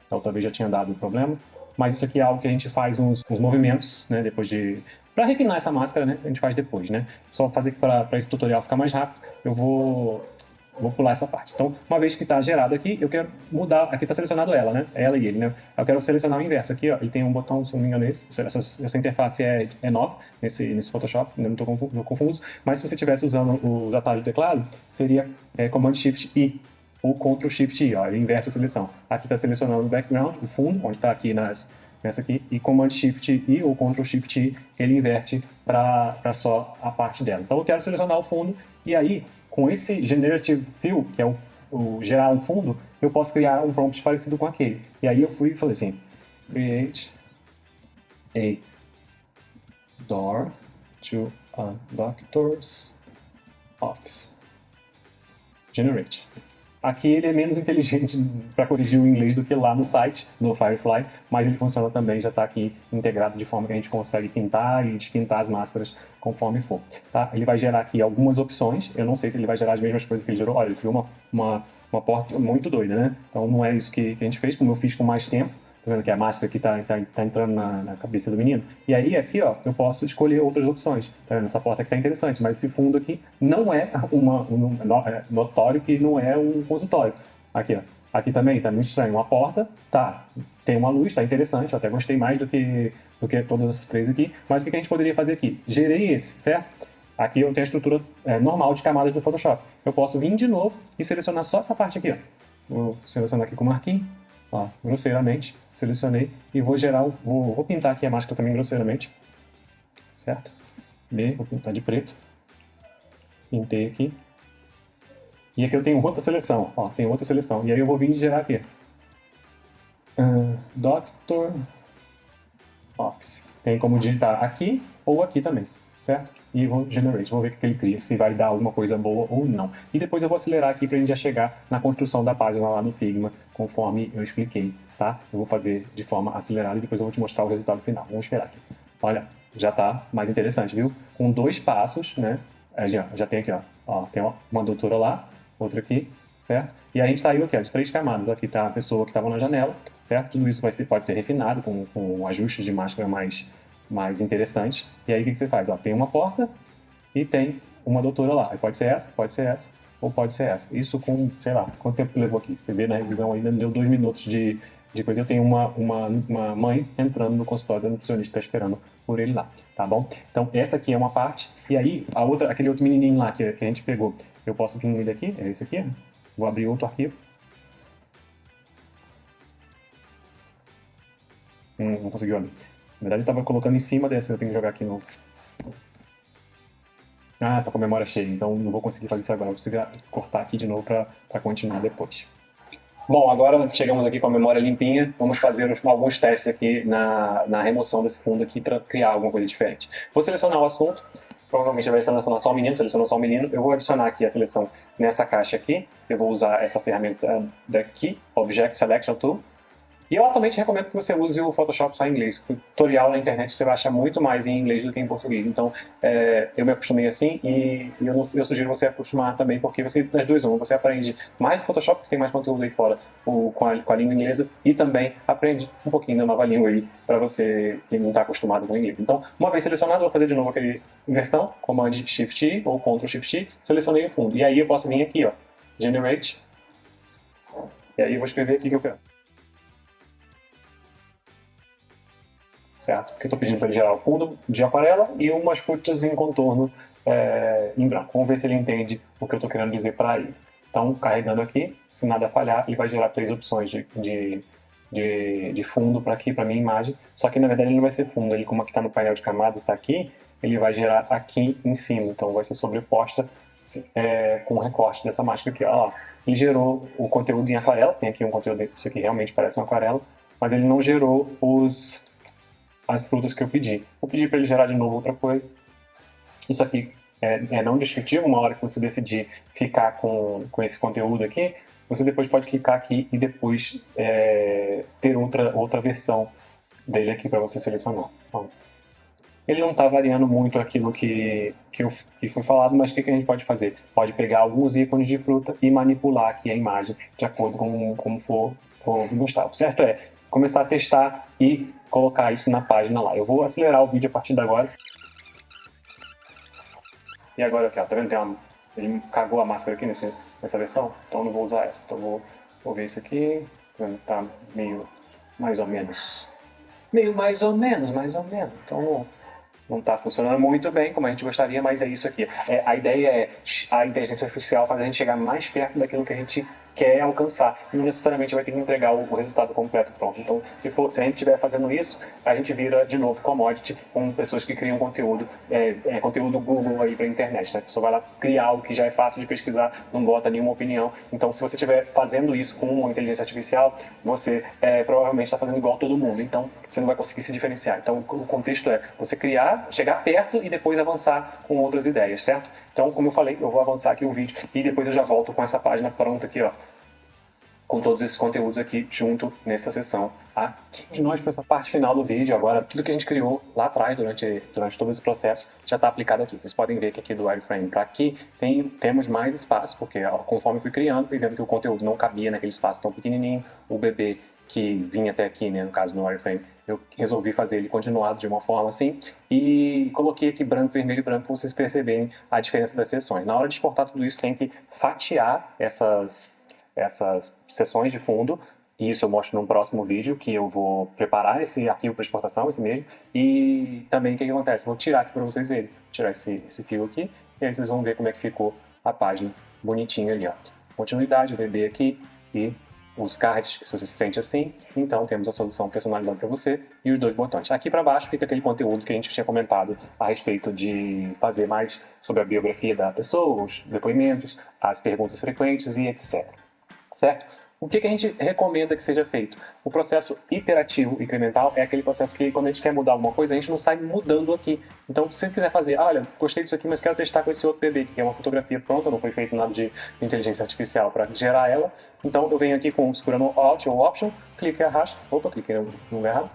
Da outra vez já tinha dado problema, mas isso aqui é algo que a gente faz uns movimentos, né, depois de... Para refinar essa máscara, né, a gente faz depois, né? Só fazer aqui para esse tutorial ficar mais rápido, eu vou vou pular essa parte. Então, uma vez que está gerado aqui, eu quero mudar. Aqui está selecionado ela, né? Ela e ele, né? Eu quero selecionar o inverso. Aqui, ó, ele tem um botão, se não me engano, essa interface é nova nesse Photoshop, ainda não estou confuso. Mas se você estivesse usando os atalhos do teclado, seria Command Shift I ou Ctrl Shift I, ó, ele inverte a seleção. Aqui está selecionando o background, o fundo, onde está aqui nessa aqui, e Command Shift I ou Ctrl Shift I, ele inverte para só a parte dela. Então eu quero selecionar o fundo, e aí, com esse Generative Fill, que é o gerar um fundo, eu posso criar um prompt parecido com aquele. E aí eu fui e falei assim, create a door to a doctor's office. Generate. Aqui ele é menos inteligente para corrigir o inglês do que lá no site, no Firefly, mas ele funciona também, já está aqui integrado de forma que a gente consegue pintar e despintar as máscaras conforme for. Tá? Ele vai gerar aqui algumas opções, eu não sei se ele vai gerar as mesmas coisas que ele gerou. Olha, ele criou uma porta muito doida, né? Então não é isso que a gente fez, como eu fiz com mais tempo. Tá vendo que a máscara aqui tá entrando na cabeça do menino? E aí aqui, ó, eu posso escolher outras opções. Tá vendo? Essa porta aqui tá interessante, mas esse fundo aqui não é é notório que não é um consultório. Aqui, ó. Aqui também tá muito estranho. Uma porta, tá, tem uma luz, tá interessante. Eu até gostei mais do que todas essas três aqui. Mas o que a gente poderia fazer aqui? Gerei esse, certo? Aqui eu tenho a estrutura normal de camadas do Photoshop. Eu posso vir de novo e selecionar só essa parte aqui, ó. Vou selecionar aqui com o marquinho. Ó, grosseiramente, selecionei e vou gerar, vou pintar aqui a máscara também grosseiramente, certo? Vou pintar de preto, pintei aqui, e aqui eu tenho outra seleção, ó, tem outra seleção, e aí eu vou vir gerar aqui, Doctor Office, tem como digitar aqui ou aqui também, certo? E vou generate, vou ver o que ele cria, se vai dar alguma coisa boa ou não. E depois eu vou acelerar aqui para a gente já chegar na construção da página lá no Figma, conforme eu expliquei, tá? Eu vou fazer de forma acelerada e depois eu vou te mostrar o resultado final. Vamos esperar aqui. Olha, já está mais interessante, viu? Com 2 passos, né? Já tem aqui, ó, tem uma doutora lá, outra aqui, certo? E a gente saiu aqui, ó, de 3 camadas. Aqui está a pessoa que estava na janela, certo? Tudo isso pode ser refinado com ajustes de máscara mais interessante. E aí o que você faz? Ó, tem uma porta e tem uma doutora lá. Aí pode ser essa ou pode ser essa. Isso com, sei lá, quanto tempo levou aqui? Você vê na revisão ainda deu 2 minutos de coisa. Eu tenho uma mãe entrando no consultório da nutricionista, está esperando por ele lá, tá bom? Então essa aqui é uma parte. E aí aquele outro menininho lá que a gente pegou, eu posso vir ele aqui, é esse aqui. Vou abrir outro arquivo. Não conseguiu abrir. Na verdade, eu estava colocando em cima dessa, eu tenho que jogar aqui no... Ah, tá com a memória cheia, então não vou conseguir fazer isso agora. Eu preciso cortar aqui de novo para continuar depois. Bom, agora chegamos aqui com a memória limpinha. Vamos fazer alguns testes aqui na remoção desse fundo aqui para criar alguma coisa diferente. Vou selecionar o assunto. Provavelmente vai selecionar só o menino, selecionou só o menino. Eu vou adicionar aqui a seleção nessa caixa aqui. Eu vou usar essa ferramenta daqui, Object Selection Tool. E eu atualmente recomendo que você use o Photoshop só em inglês. O tutorial na internet você vai achar muito mais em inglês do que em português. Então, eu me acostumei assim e eu sugiro você acostumar também, porque você, das duas, você aprende mais do Photoshop, que tem mais conteúdo aí fora com a língua inglesa, e também aprende um pouquinho da nova língua aí, para você que não está acostumado com o inglês. Então, uma vez selecionado, eu vou fazer de novo aquele inversão, Command Shift I ou Ctrl Shift I, selecionei o fundo. E aí eu posso vir aqui, ó, Generate, e aí eu vou escrever aqui que eu quero. Certo? Que eu estou pedindo para ele gerar o fundo de aquarela e umas frutas em contorno em branco. Vamos ver se ele entende o que eu estou querendo dizer para ele. Então, carregando aqui, se nada falhar, ele vai gerar 3 opções de fundo para aqui, para minha imagem. Só que, na verdade, ele não vai ser fundo. Ele, como aqui está no painel de camadas, está aqui, ele vai gerar aqui em cima. Então, vai ser sobreposta com o recorte dessa máscara aqui. Olha lá. Ele gerou o conteúdo em aquarela. Tem aqui um conteúdo, isso aqui realmente parece uma aquarela. Mas ele não gerou as frutas que eu pedi. Vou pedir para ele gerar de novo outra coisa. Isso aqui é não descritivo. Uma hora que você decidir ficar com esse conteúdo aqui, você depois pode clicar aqui e depois ter outra versão dele aqui para você selecionar. Então, ele não está variando muito aquilo que foi falado, mas o que a gente pode fazer? Pode pegar alguns ícones de fruta e manipular aqui a imagem de acordo com como for gostar. O certo é começar a testar e colocar isso na página lá. Eu vou acelerar o vídeo a partir de agora. E agora aqui, ó, tá vendo? Ele cagou a máscara aqui nessa versão, então eu não vou usar essa. Então vou ver isso aqui, tá meio mais ou menos. Meio mais ou menos. Então não está funcionando muito bem como a gente gostaria, mas é isso aqui. A ideia é a inteligência artificial fazer a gente chegar mais perto daquilo que a gente quer alcançar. E não necessariamente vai ter que entregar o resultado completo pronto. Então, se a gente estiver fazendo isso, a gente vira de novo commodity com pessoas que criam conteúdo, conteúdo Google aí para a internet. Né? A pessoa vai lá criar algo que já é fácil de pesquisar, não bota nenhuma opinião. Então, se você estiver fazendo isso com uma inteligência artificial, você provavelmente está fazendo igual a todo mundo. Então, você não vai conseguir se diferenciar. Então, o contexto é você criar, chegar perto e depois avançar com outras ideias, certo? Então, como eu falei, eu vou avançar aqui o vídeo e depois eu já volto com essa página pronta aqui, ó, com todos esses conteúdos aqui junto nessa sessão aqui. De nós para essa parte final do vídeo, agora tudo que a gente criou lá atrás durante todo esse processo já está aplicado aqui. Vocês podem ver que aqui do wireframe para aqui temos mais espaço, porque ó, conforme eu fui criando, fui vendo que o conteúdo não cabia naquele espaço tão pequenininho. O bebê que vinha até aqui, né, no caso no wireframe, eu resolvi fazer ele continuado de uma forma assim e coloquei aqui branco, vermelho e branco para vocês perceberem a diferença das seções. Na hora de exportar tudo isso, tem que fatiar essas seções de fundo, e isso eu mostro num próximo vídeo, que eu vou preparar esse arquivo para exportação, esse mesmo, e também o que acontece? Vou tirar aqui para vocês verem, vou tirar esse fio aqui, e aí vocês vão ver como é que ficou a página bonitinha ali, ó. Continuidade, o bebê aqui, e os cards, se você se sente assim, então temos a solução personalizada para você e os dois botões. Aqui para baixo fica aquele conteúdo que a gente tinha comentado a respeito de fazer mais sobre a biografia da pessoa, os depoimentos, as perguntas frequentes e etc. Certo? O que a gente recomenda que seja feito? O processo iterativo incremental é aquele processo que quando a gente quer mudar alguma coisa, a gente não sai mudando aqui. Então, se você quiser fazer, olha, gostei disso aqui, mas quero testar com esse outro bebê, que é uma fotografia pronta, não foi feito nada de inteligência artificial para gerar ela. Então, eu venho aqui segurando Alt ou Option, clico e arrasto. Opa, cliquei no lugar errado.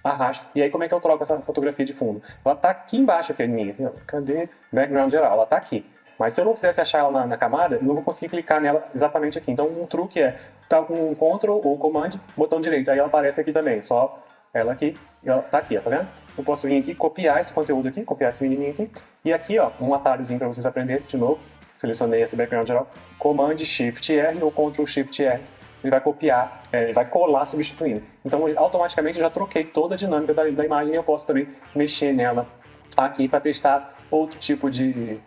Arrasto. E aí, como é que eu troco essa fotografia de fundo? Ela está aqui embaixo, aqui a minha. Cadê? Background geral. Ela está aqui. Mas se eu não quisesse achar ela na camada, eu não vou conseguir clicar nela exatamente aqui. Então, um truque é estar com Ctrl ou Command, botão direito. Aí ela aparece aqui também. Só ela aqui, e ela tá aqui, ó, tá vendo? Eu posso vir aqui, copiar esse conteúdo aqui, copiar esse menininho aqui. E aqui, ó, um atalhozinho para vocês aprenderem de novo. Selecionei esse background geral. Command Shift R ou Ctrl Shift R. Ele vai copiar, ele vai colar substituindo. Então, automaticamente, eu já troquei toda a dinâmica da imagem e eu posso também mexer nela aqui para testar outro tipo de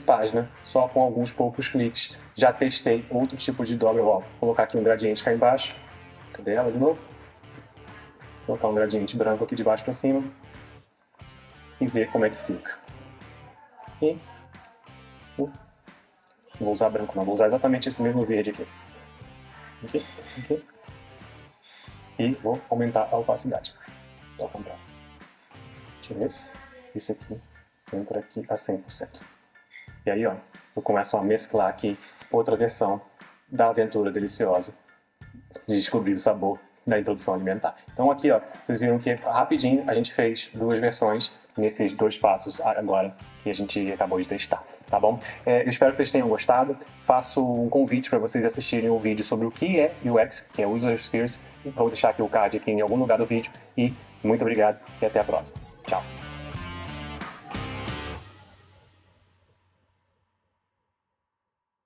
página, só com alguns poucos cliques. Já testei outro tipo de dobra. Ó, vou colocar aqui um gradiente cá embaixo. Cadê ela de novo? Vou colocar um gradiente branco aqui de baixo para cima e ver como é que fica. Aqui. Não vou usar branco não, vou usar exatamente esse mesmo verde aqui. Aqui. E vou aumentar a opacidade. Ao contrário. Tira esse aqui entra aqui a 100%. E aí, ó, eu começo a mesclar aqui outra versão da aventura deliciosa de descobrir o sabor da introdução alimentar. Então aqui, ó, vocês viram que rapidinho a gente fez duas versões nesses dois passos agora que a gente acabou de testar, tá bom? Eu espero que vocês tenham gostado. Faço um convite para vocês assistirem um vídeo sobre o que é UX, que é User Experience. Vou deixar aqui o card aqui em algum lugar do vídeo. E muito obrigado e até a próxima. Tchau!